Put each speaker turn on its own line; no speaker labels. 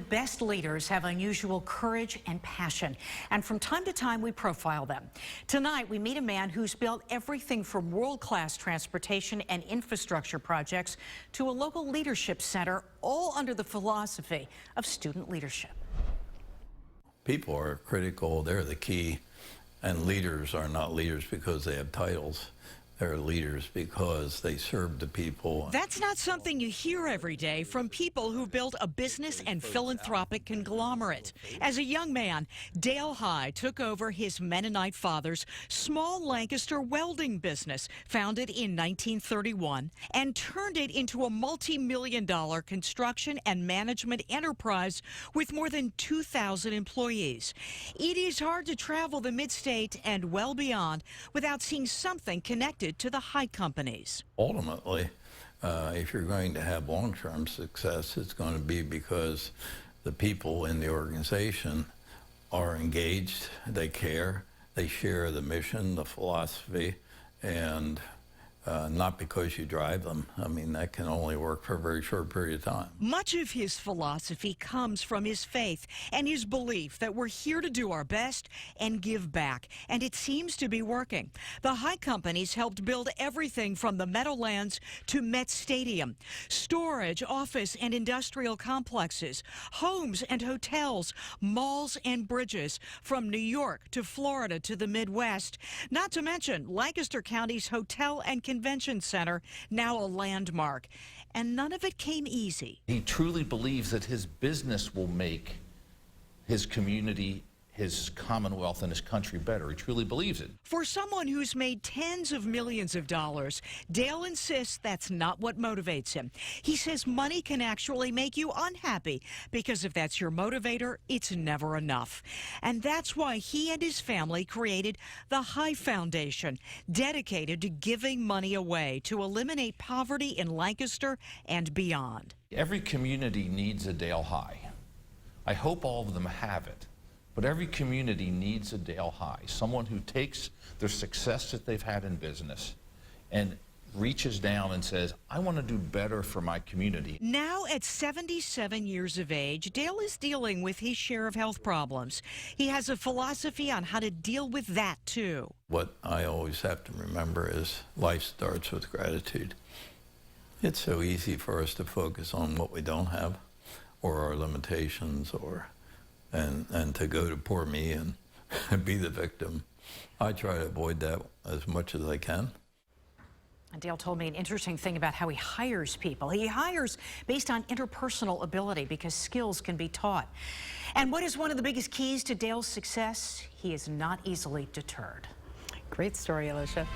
best leaders have unusual courage and passion, and from time to time we profile them. Tonight we meet a man who's built everything from world-class transportation and infrastructure projects to a local leadership center, all under the philosophy of student leadership.
People are critical, they're the key, and leaders are not leaders because they have titles. They're leaders because they serve the people.
That's not something you hear every day from people who built a business and philanthropic conglomerate. As a young man, Dale High took over his Mennonite father's small Lancaster welding business, founded in 1931, and turned it into a multi-million-dollar construction and management enterprise with more than 2,000 employees. It is hard to travel the mid-state and well beyond without seeing something connected to the High companies.
Ultimately, if you're going to have long-term success, it's going to be because the people in the organization are engaged, they care, they share the mission, the philosophy, and not because you drive them. I mean, that can only work for a very short period of time.
Much of his philosophy comes from his faith and his belief that we're here to do our best and give back, and it seems to be working. The High companies helped build everything from the Meadowlands to Met Stadium, storage, office, and industrial complexes, homes and hotels, malls and bridges, from New York to Florida to the Midwest, not to mention Lancaster County's hotel and convention center, now a landmark. And none of it came easy.
He truly believes that his business will make his community, his commonwealth, and his country better. He truly believes it.
For someone who's made tens of millions of dollars, Dale insists that's not what motivates him. He says money can actually make you unhappy, because if that's your motivator, it's never enough. And that's why he and his family created the High Foundation, dedicated to giving money away to eliminate poverty in Lancaster and beyond.
Every community needs a Dale High. I hope all of them have it. But every community needs a Dale High, someone who takes their success that they've had in business and reaches down and says, I want to do better for my community.
Now at 77 years of age, Dale is dealing with his share of health problems. He has a philosophy on how to deal with that, too.
What I always have to remember is life starts with gratitude. It's so easy for us to focus on what we don't have or our limitations and to go to poor me and be the victim. I try to avoid that as much as I can.
And Dale told me an interesting thing about how he hires people. He hires based on interpersonal ability because skills can be taught. And what is one of the biggest keys to Dale's success? He is not easily deterred.
Great story, Alicia.